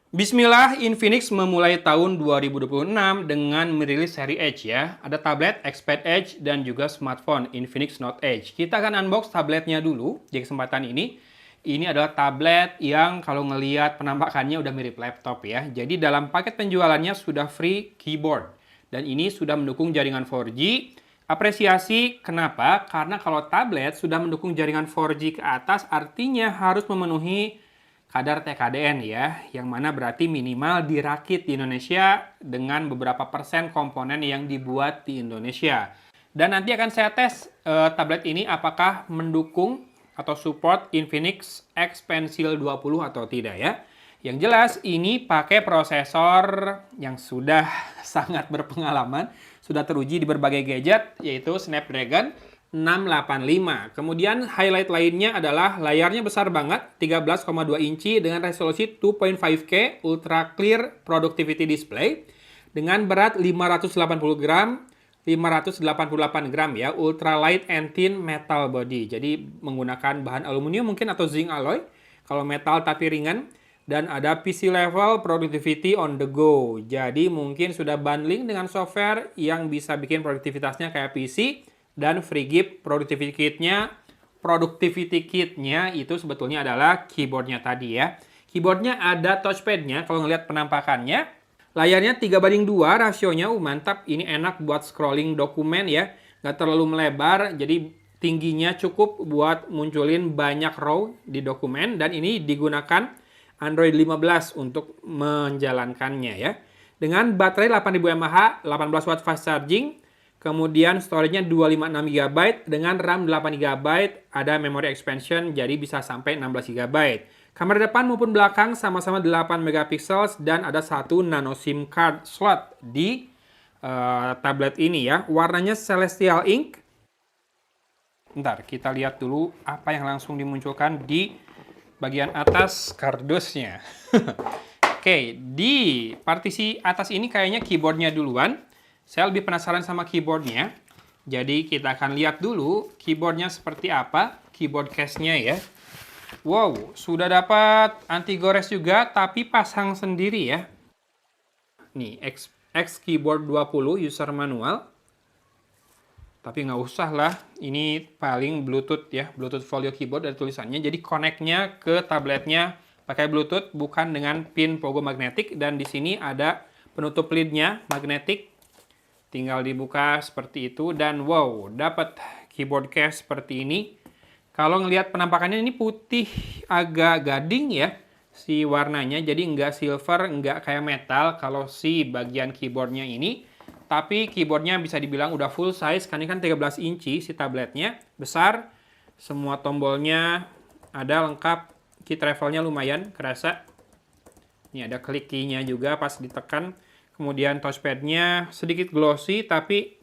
Bismillah, Infinix memulai tahun 2026 dengan merilis seri Edge ya. Ada tablet XPad Edge dan juga smartphone Infinix Note Edge. Kita akan unbox tabletnya dulu di kesempatan ini. Ini adalah tablet yang kalau ngelihat penampakannya udah mirip laptop ya. Jadi dalam paket penjualannya sudah free keyboard. Dan ini sudah mendukung jaringan 4G. Apresiasi kenapa? Karena kalau tablet sudah mendukung jaringan 4G ke atas artinya harus memenuhi kadar TKDN ya, yang mana berarti minimal dirakit di Indonesia dengan beberapa persen komponen yang dibuat di Indonesia. Dan nanti akan saya tes tablet ini apakah mendukung atau support Infinix X Pencil 20 atau tidak ya. Yang jelas ini pakai prosesor yang sudah sangat berpengalaman, sudah teruji di berbagai gadget, yaitu Snapdragon 685. Kemudian highlight lainnya adalah layarnya besar banget, 13,2 inci dengan resolusi 2.5K Ultra Clear Productivity Display dengan berat 580 gram, 588 gram ya, ultra light and thin metal body. Jadi menggunakan bahan aluminium mungkin atau zinc alloy. Kalau metal tapi ringan. Dan ada PC level productivity on the go. Jadi mungkin sudah bundling dengan software yang bisa bikin produktivitasnya kayak PC. Dan FreeGip Productivity Kitnya itu sebetulnya adalah keyboardnya tadi ya. Keyboardnya ada touchpadnya kalau ngelihat penampakannya. Layarnya 3:2 rasionya, mantap. Ini enak buat scrolling dokumen ya. Nggak terlalu melebar, jadi tingginya cukup buat munculin banyak row di dokumen. Dan ini digunakan Android 15 untuk menjalankannya ya. Dengan baterai 8000 mAh, 18 watt fast charging, kemudian storage-nya 256 GB dengan RAM 8 GB, ada memory expansion jadi bisa sampai 16 GB. Kamera depan maupun belakang sama-sama 8 megapiksel dan ada satu nano SIM card slot di tablet ini ya. Warnanya Celestial Ink. Bentar, kita lihat dulu apa yang langsung dimunculkan di bagian atas kardusnya. Oke, di partisi atas ini kayaknya keyboardnya duluan. Saya lebih penasaran sama keyboardnya. Jadi kita akan lihat dulu keyboardnya seperti apa. Keyboard case-nya ya. Wow, sudah dapat anti gores juga, tapi pasang sendiri ya. Nih, X Keyboard 20 user manual. Tapi nggak usah lah, ini paling Bluetooth ya, Bluetooth Folio Keyboard dari tulisannya. Jadi connect-nya ke tabletnya pakai Bluetooth, bukan dengan pin pogo magnetik. Dan di sini ada penutup lid-nya magnetik. Tinggal dibuka seperti itu. Dan wow, dapat keyboard case seperti ini. Kalau ngelihat penampakannya ini putih agak gading ya, si warnanya. Jadi nggak silver, nggak kayak metal kalau si bagian keyboardnya ini. Tapi keyboardnya bisa dibilang udah full size, karena ini kan 13 inci si tabletnya, besar. Semua tombolnya ada lengkap, key travelnya lumayan, kerasa. Ini ada klik key-nya juga pas ditekan. Kemudian touchpad-nya sedikit glossy, tapi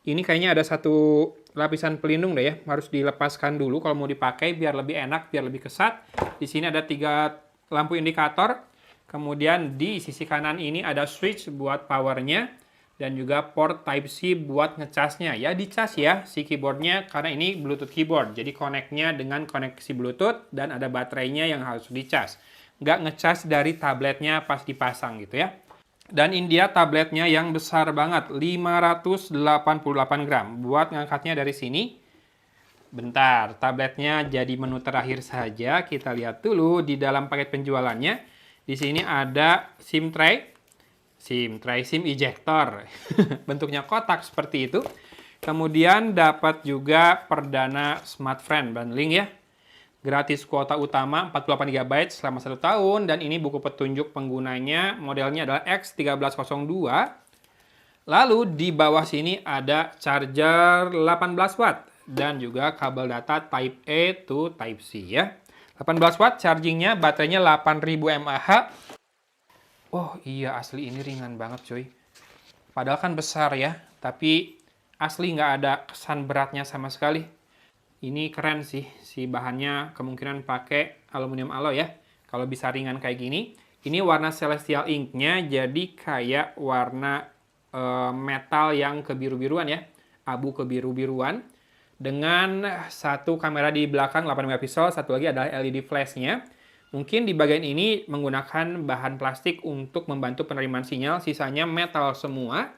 ini kayaknya ada satu lapisan pelindung deh ya. Harus dilepaskan dulu kalau mau dipakai biar lebih enak, biar lebih kesat. Di sini ada 3 lampu indikator. Kemudian di sisi kanan ini ada switch buat powernya. Dan juga port Type-C buat ngecasnya. Ya dicas ya si keyboardnya karena ini Bluetooth keyboard. Jadi connect-nya dengan koneksi Bluetooth dan ada baterainya yang harus dicas. Nggak ngecas dari tabletnya pas dipasang gitu ya. Dan ini dia tabletnya yang besar banget. 588 gram. Buat ngangkatnya dari sini. Bentar, tabletnya jadi menu terakhir saja. Kita lihat dulu di dalam paket penjualannya. Di sini ada SIM tray. SIM ejector. Bentuknya kotak seperti itu. Kemudian dapat juga perdana smartphone bundling ya. Gratis kuota utama 48 GB selama 1 tahun. Dan ini buku petunjuk penggunanya. Modelnya adalah X1302. Lalu di bawah sini ada charger 18 watt. Dan juga kabel data Type A to Type C ya. 18 watt chargingnya, baterainya 8000 mAh. Oh iya, asli ini ringan banget coy. Padahal kan besar ya, tapi asli nggak ada kesan beratnya sama sekali. Ini keren sih, si bahannya kemungkinan pakai aluminium alloy ya. Kalau bisa ringan kayak gini. Ini warna Celestial Ink-nya jadi kayak warna metal yang kebiru-biruan ya. Abu kebiru-biruan. Dengan satu kamera di belakang 8 megapiksel, satu lagi adalah LED flash-nya. Mungkin di bagian ini menggunakan bahan plastik untuk membantu penerimaan sinyal, sisanya metal semua.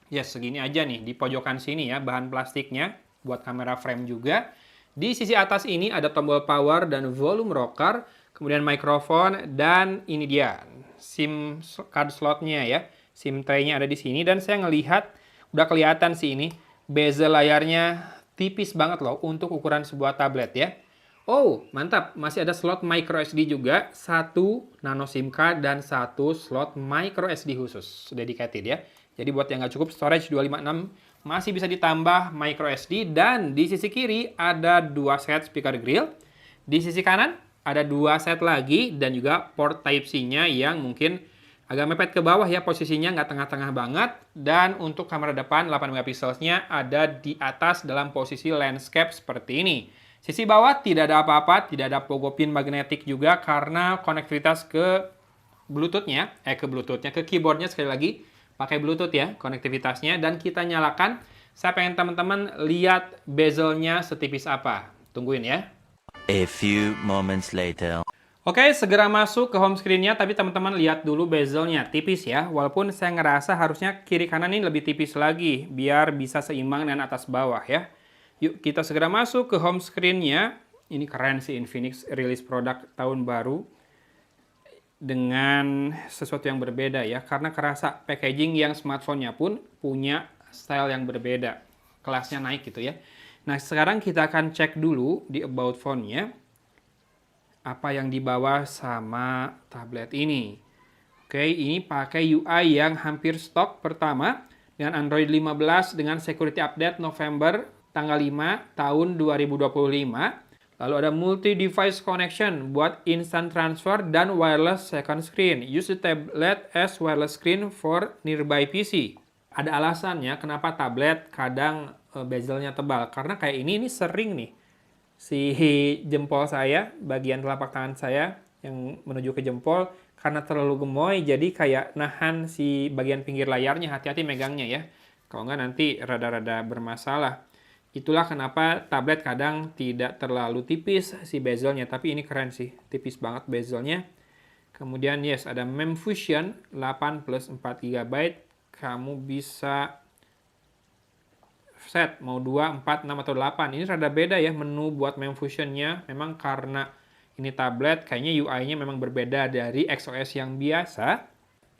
Ya, segini aja nih, di pojokan sini ya, bahan plastiknya, buat kamera frame juga. Di sisi atas ini ada tombol power dan volume rocker, kemudian mikrofon, dan ini dia, SIM card slotnya ya. SIM tray-nya ada di sini, dan saya ngelihat, udah kelihatan sih ini, bezel layarnya tipis banget loh untuk ukuran sebuah tablet ya. Oh, mantap. Masih ada slot micro SD juga, satu nano SIM card dan satu slot micro SD khusus, dedicated ya. Jadi buat yang nggak cukup storage 256, masih bisa ditambah micro SD, dan di sisi kiri ada dua set speaker grill. Di sisi kanan ada dua set lagi, dan juga port Type-C-nya yang mungkin agak mepet ke bawah ya, posisinya nggak tengah-tengah banget. Dan untuk kamera depan 8 megapikselsnya ada di atas dalam posisi landscape seperti ini. Sisi bawah tidak ada apa-apa, tidak ada pogo pin magnetik juga karena konektivitas ke Bluetooth-nya, ke keyboard-nya sekali lagi pakai Bluetooth ya konektivitasnya. Dan kita nyalakan, saya pengen teman-teman lihat bezelnya setipis apa. Tungguin ya. A few moments later. Oke, segera masuk ke home screen-nya, tapi teman-teman lihat dulu bezelnya, tipis ya. Walaupun saya ngerasa harusnya kiri kanan ini lebih tipis lagi, biar bisa seimbang dengan atas bawah ya. Yuk, kita segera masuk ke home screen-nya. Ini keren sih, Infinix rilis produk tahun baru dengan sesuatu yang berbeda ya. Karena kerasa packaging yang smartphone-nya pun punya style yang berbeda. Kelasnya naik gitu ya. Nah, sekarang kita akan cek dulu di About Phone-nya apa yang dibawa sama tablet ini. Oke, ini pakai UI yang hampir stok pertama dengan Android 15 dengan security update November tanggal 5 tahun 2025. Lalu ada multi-device connection buat instant transfer dan wireless second screen. Use the tablet as wireless screen for nearby PC. Ada alasannya kenapa tablet kadang bezelnya tebal. Karena kayak ini sering nih si jempol saya, bagian telapak tangan saya yang menuju ke jempol, karena terlalu gemoy, jadi kayak nahan si bagian pinggir layarnya, hati-hati megangnya ya. Kalau nggak nanti rada-rada bermasalah. Itulah kenapa tablet kadang tidak terlalu tipis si bezelnya, tapi ini keren sih, tipis banget bezelnya. Kemudian yes, ada MEMfusion 8 plus 4 GB, kamu bisa set mau 2, 4, 6 atau 8. Ini rada beda ya menu buat MEMfusion-nya. Memang karena ini tablet, kayaknya UI-nya memang berbeda dari XOS yang biasa.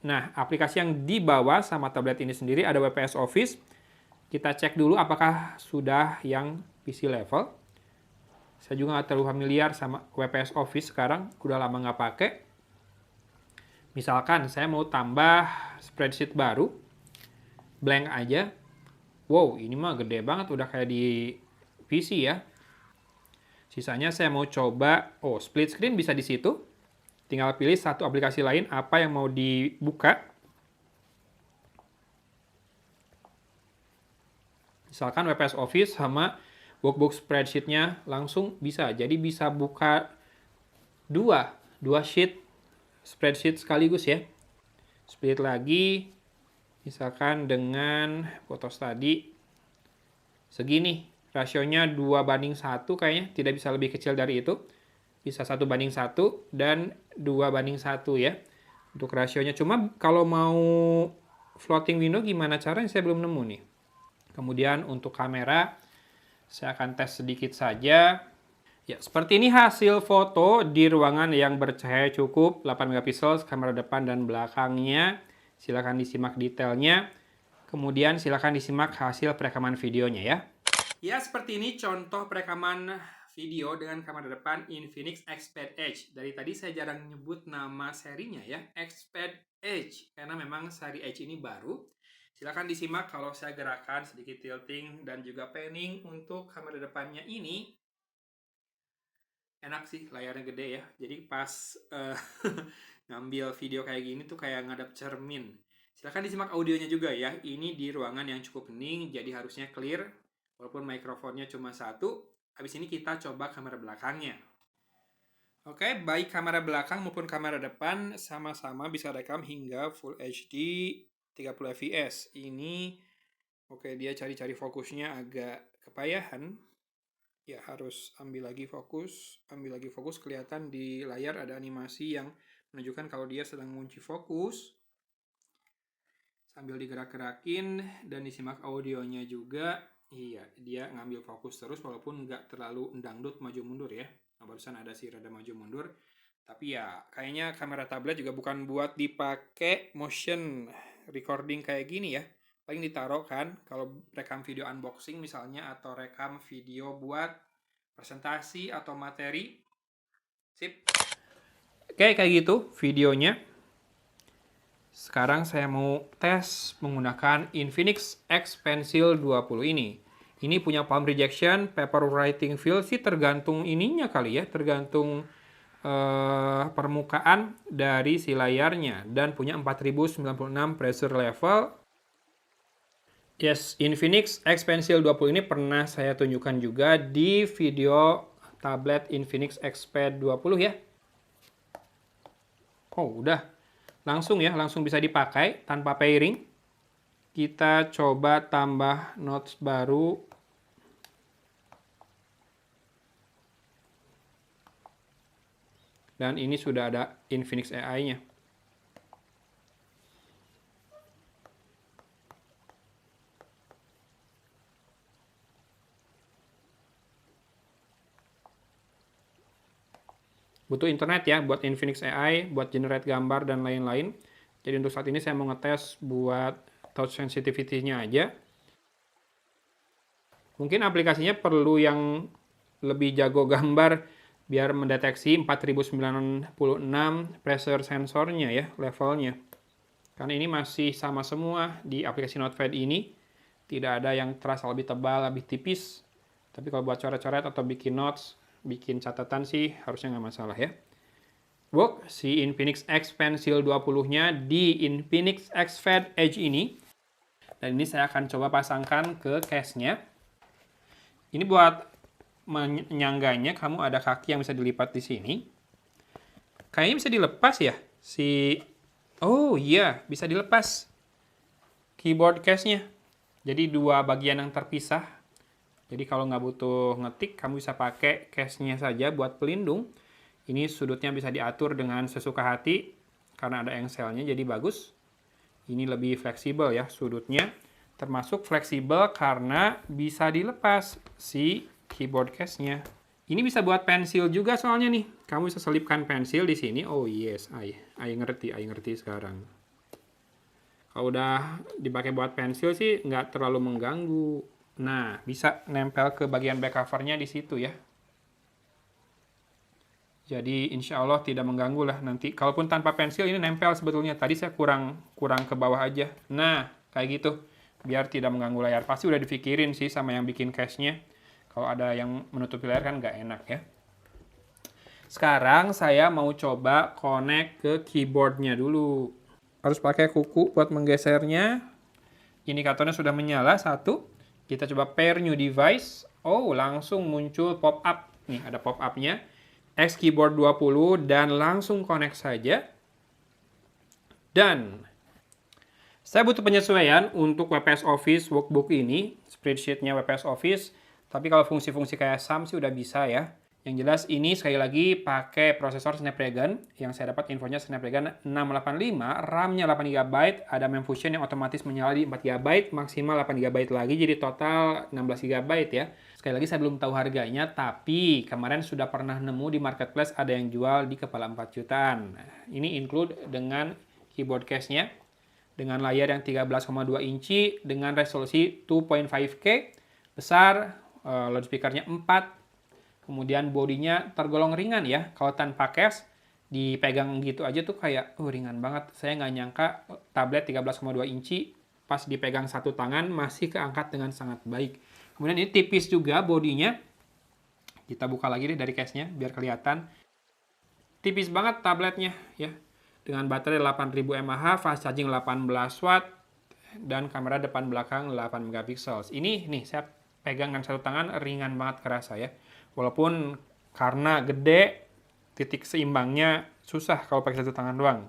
Nah, aplikasi yang dibawa sama tablet ini sendiri ada WPS Office. Kita cek dulu apakah sudah yang PC level. Saya juga nggak terlalu familiar sama WPS Office sekarang, udah lama nggak pakai. Misalkan saya mau tambah spreadsheet baru, blank aja. Wow, ini mah gede banget, udah kayak di PC ya. Sisanya saya mau coba, split screen bisa di situ. Tinggal pilih satu aplikasi lain, apa yang mau dibuka. Misalkan WPS Office sama workbook spreadsheet-nya langsung bisa. Jadi bisa buka dua sheet spreadsheet sekaligus ya. Split lagi, misalkan dengan foto tadi segini, rasionya 2:1 kayaknya, tidak bisa lebih kecil dari itu. Bisa 1:1 dan 2:1 ya untuk rasionya. Cuma kalau mau floating window gimana caranya, saya belum nemu nih. Kemudian untuk kamera, saya akan tes sedikit saja. Ya, seperti ini hasil foto di ruangan yang bercahaya cukup, 8 megapiksel, kamera depan dan belakangnya. Silakan disimak detailnya. Kemudian silakan disimak hasil perekaman videonya ya. Ya, seperti ini contoh perekaman video dengan kamera depan Infinix Xpad Edge. Dari tadi saya jarang nyebut nama serinya ya, Xpad Edge, karena memang seri Edge ini baru. Silakan disimak kalau saya gerakan sedikit tilting dan juga panning untuk kamera depannya ini. Enak sih, layarnya gede ya. Jadi pas ngambil video kayak gini tuh kayak ngadep cermin. Silahkan disimak audionya juga ya. Ini di ruangan yang cukup hening, jadi harusnya clear. Walaupun mikrofonnya cuma satu. Habis ini kita coba kamera belakangnya. Oke, baik kamera belakang maupun kamera depan sama-sama bisa rekam hingga Full HD 30 fps. Ini, oke, dia cari-cari fokusnya agak kepayahan. Ya, harus ambil lagi fokus, kelihatan di layar ada animasi yang menunjukkan kalau dia sedang mengunci fokus. Sambil digerak-gerakin dan disimak audionya juga. Iya, dia ngambil fokus terus walaupun nggak terlalu dangdut maju mundur ya. Nah, barusan ada sih rada maju mundur. Tapi ya, kayaknya kamera tablet juga bukan buat dipakai motion recording kayak gini ya. Paling ditaruh kan kalau rekam video unboxing misalnya atau rekam video buat presentasi atau materi. Sip. Oke, kayak gitu videonya. Sekarang saya mau tes menggunakan Infinix X Pencil 20 ini. Ini punya palm rejection, paper writing feel sih tergantung ininya kali ya, tergantung permukaan dari si layarnya. Dan punya 4096 pressure level. Yes, Infinix X Pencil 20 ini pernah saya tunjukkan juga di video tablet Infinix Xpad 20 ya. Oh, udah. Langsung ya, langsung bisa dipakai tanpa pairing. Kita coba tambah notes baru. Dan ini sudah ada Infinix AI-nya. Butuh internet ya buat Infinix AI, buat generate gambar dan lain-lain. Jadi untuk saat ini saya mau ngetes buat touch sensitivity-nya aja. Mungkin aplikasinya perlu yang lebih jago gambar biar mendeteksi 4096 pressure sensornya ya, levelnya. Karena ini masih sama semua di aplikasi Notepad ini. Tidak ada yang terasa lebih tebal, lebih tipis. Tapi kalau buat coret-coret atau bikin notes, bikin catatan sih harusnya nggak masalah ya. Work si Infinix X Pencil 20-nya di Infinix Xpad Edge ini. Dan ini saya akan coba pasangkan ke case-nya. Ini buat menyangganya, kamu ada kaki yang bisa dilipat di sini. Kayaknya bisa dilepas ya. Oh iya, bisa dilepas keyboard case-nya. Jadi dua bagian yang terpisah. Jadi kalau nggak butuh ngetik, kamu bisa pakai case-nya saja buat pelindung. Ini sudutnya bisa diatur dengan sesuka hati karena ada engselnya, jadi bagus. Ini lebih fleksibel ya sudutnya. Termasuk fleksibel karena bisa dilepas si keyboard case-nya. Ini bisa buat pensil juga soalnya nih. Kamu bisa selipkan pensil di sini. Oh yes, I ngerti sekarang. Kalau udah dipakai buat pensil sih nggak terlalu mengganggu. Nah, bisa nempel ke bagian back cover-nya di situ ya. Jadi insya Allah tidak mengganggu lah nanti. Kalaupun tanpa pensil ini nempel sebetulnya. Tadi saya kurang ke bawah aja. Nah, kayak gitu. Biar tidak mengganggu layar. Pasti udah dipikirin sih sama yang bikin case-nya. Kalau ada yang menutupi layar kan nggak enak ya. Sekarang saya mau coba connect ke keyboard-nya dulu. Harus pakai kuku buat menggesernya. Indikatornya sudah menyala, satu. Kita coba pair new device. Oh, langsung muncul pop-up. Nih, ada pop-up-nya. X Keyboard 20 dan langsung connect saja. Dan saya butuh penyesuaian untuk WPS Office workbook ini, spreadsheet-nya WPS Office. Tapi kalau fungsi-fungsi kayak sum sih udah bisa ya. Yang jelas ini sekali lagi pakai prosesor Snapdragon, yang saya dapat infonya Snapdragon 685, RAM-nya 8GB, ada memfusion yang otomatis menyala di 4GB, maksimal 8GB lagi, jadi total 16GB ya. Sekali lagi saya belum tahu harganya, tapi kemarin sudah pernah nemu di marketplace ada yang jual di kepala 4 jutaan. Nah, ini include dengan keyboard case-nya, dengan layar yang 13,2 inci, dengan resolusi 2.5K, besar, loudspeaker-nya 4, kemudian bodinya tergolong ringan ya. Kalau tanpa case, dipegang gitu aja tuh kayak, ringan banget. Saya nggak nyangka tablet 13,2 inci, pas dipegang satu tangan, masih keangkat dengan sangat baik. Kemudian ini tipis juga bodinya. Kita buka lagi deh dari case-nya, biar kelihatan. Tipis banget tabletnya ya. Dengan baterai 8000 mAh, fast charging 18 watt, dan kamera depan belakang 8 megapiksel. Ini nih, saya pegang dengan satu tangan, ringan banget kerasa ya. Walaupun karena gede, titik seimbangnya susah kalau pakai satu tangan doang.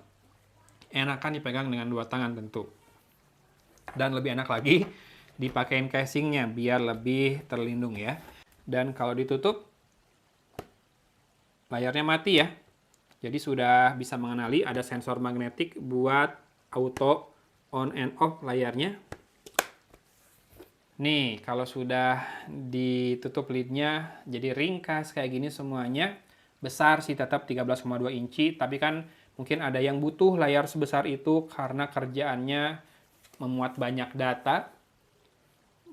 Enakan dipegang dengan dua tangan tentu. Dan lebih enak lagi dipakein casingnya biar lebih terlindung ya. Dan kalau ditutup, layarnya mati ya. Jadi sudah bisa mengenali ada sensor magnetik buat auto on and off layarnya. Nih, kalau sudah ditutup lidnya jadi ringkas kayak gini semuanya. Besar sih tetap 13,2 inci, tapi kan mungkin ada yang butuh layar sebesar itu karena kerjaannya memuat banyak data.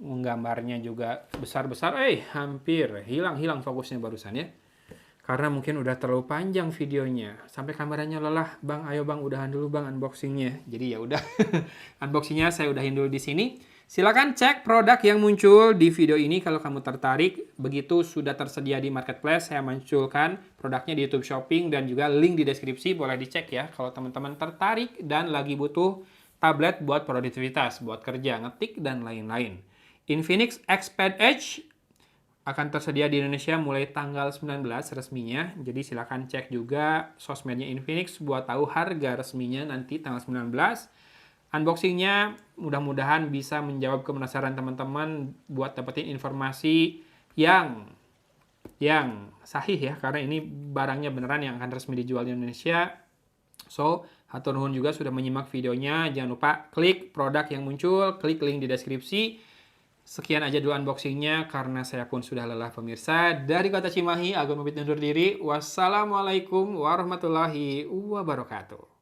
Menggambarnya juga besar-besar, hampir hilang fokusnya barusan ya. Karena mungkin udah terlalu panjang videonya. Sampai kameranya lelah. Bang, ayo bang, udahan dulu bang unboxingnya. Jadi ya udah. Unboxingnya saya udahin dulu di sini. Silakan cek produk yang muncul di video ini kalau kamu tertarik. Begitu sudah tersedia di marketplace, saya munculkan produknya di YouTube Shopping dan juga link di deskripsi. Boleh dicek ya kalau teman-teman tertarik dan lagi butuh tablet buat produktivitas, buat kerja, ngetik, dan lain-lain. Infinix Xpad Edge akan tersedia di Indonesia mulai tanggal 19 resminya. Jadi silakan cek juga sosmednya Infinix buat tahu harga resminya nanti tanggal 19. Unboxingnya mudah-mudahan bisa menjawab kepenasaran teman-teman buat dapetin informasi yang sahih ya. Karena ini barangnya beneran yang akan resmi dijual di Indonesia. So, hatur nuhun juga sudah menyimak videonya. Jangan lupa klik produk yang muncul, klik link di deskripsi. Sekian aja dulu unboxingnya karena saya pun sudah lelah pemirsa. Dari kota Cimahi, Agun pamit undur diri. Wassalamualaikum warahmatullahi wabarakatuh.